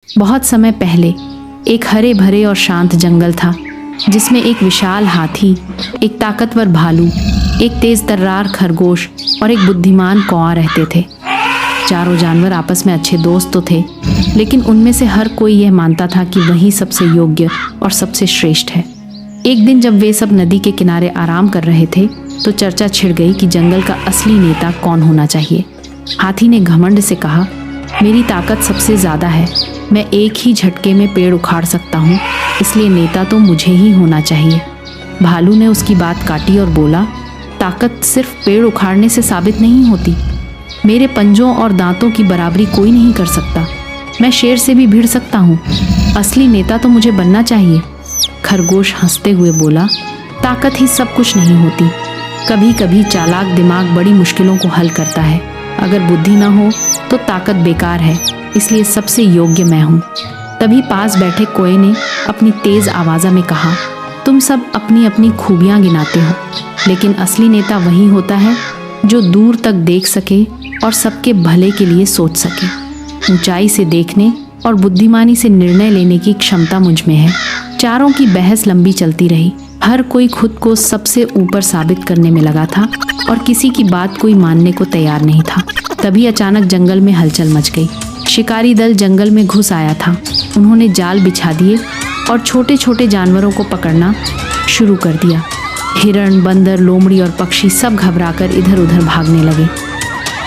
बहुत समय पहले एक हरे भरे और शांत जंगल था, जिसमें एक विशाल हाथी, एक ताकतवर भालू, एक तेज तर्रार खरगोश और एक बुद्धिमान कौआ रहते थे। चारों जानवर आपस में अच्छे दोस्त तो थे, लेकिन उनमें से हर कोई यह मानता था कि वही सबसे योग्य और सबसे श्रेष्ठ है। एक दिन जब वे सब नदी के किनारे आराम कर रहे थे, तो चर्चा छिड़ गई कि जंगल का असली नेता कौन होना चाहिए। हाथी ने घमंड से कहा, मेरी ताकत सबसे ज़्यादा है, मैं एक ही झटके में पेड़ उखाड़ सकता हूँ, इसलिए नेता तो मुझे ही होना चाहिए। भालू ने उसकी बात काटी और बोला, ताकत सिर्फ पेड़ उखाड़ने से साबित नहीं होती। मेरे पंजों और दांतों की बराबरी कोई नहीं कर सकता। मैं शेर से भी भिड़ सकता हूँ। असली नेता तो मुझे बनना चाहिए। खरगोश हंसते हुए बोला, ताकत ही सब कुछ नहीं होती। कभी कभी चालाक दिमाग बड़ी मुश्किलों को हल करता है। अगर बुद्धि ना हो तो ताकत बेकार है, इसलिए सबसे योग्य मैं हूँ। तभी पास बैठे कोए ने अपनी तेज आवाज़ में कहा, तुम सब अपनी अपनी खूबियाँ गिनाते हो, लेकिन असली नेता वही होता है जो दूर तक देख सके और सबके भले के लिए सोच सके। ऊंचाई से देखने और बुद्धिमानी से निर्णय लेने की क्षमता मुझ में है। चारों की बहस लंबी चलती रही। हर कोई खुद को सबसे ऊपर साबित करने में लगा था और किसी की बात कोई मानने को तैयार नहीं था। तभी अचानक जंगल में हलचल मच गई। शिकारी दल जंगल में घुस आया था। उन्होंने जाल बिछा दिए और छोटे छोटे जानवरों को पकड़ना शुरू कर दिया। हिरण, बंदर, लोमड़ी और पक्षी सब घबराकर इधर उधर भागने लगे।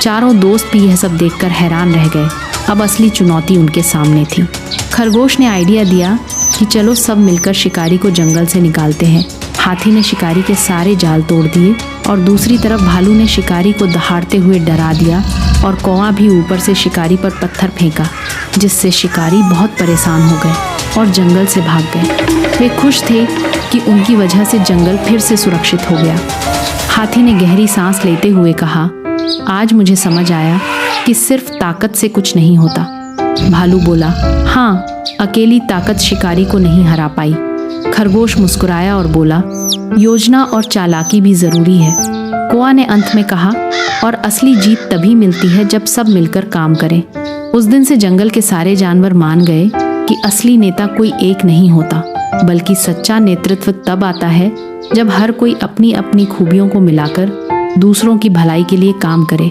चारों दोस्त भी यह सब देखकर हैरान रह गए। अब असली चुनौती उनके सामने थी। खरगोश ने आइडिया दिया कि चलो सब मिलकर शिकारी को जंगल से निकालते हैं। हाथी ने शिकारी के सारे जाल तोड़ दिए और दूसरी तरफ भालू ने शिकारी को दहाड़ते हुए डरा दिया और कौवा भी ऊपर से शिकारी पर पत्थर फेंका, जिससे शिकारी बहुत परेशान हो गए और जंगल से भाग गए। वे खुश थे कि उनकी वजह से जंगल फिर से सुरक्षित हो गया। हाथी ने गहरी सांस लेते हुए कहा, आज मुझे समझ आया कि सिर्फ ताकत से कुछ नहीं होता। भालू बोला, हाँ, अकेली ताकत शिकारी को नहीं हरा पाई। खरगोश मुस्कुराया और बोला, योजना और चालाकी भी जरूरी है। कौआ ने अंत में कहा, और असली जीत तभी मिलती है जब सब मिलकर काम करें। उस दिन से जंगल के सारे जानवर मान गए कि असली नेता कोई एक नहीं होता, बल्कि सच्चा नेतृत्व तब आता है जब हर कोई अपनी अपनी खूबियों को मिलाकर दूसरों की भलाई के लिए काम करे।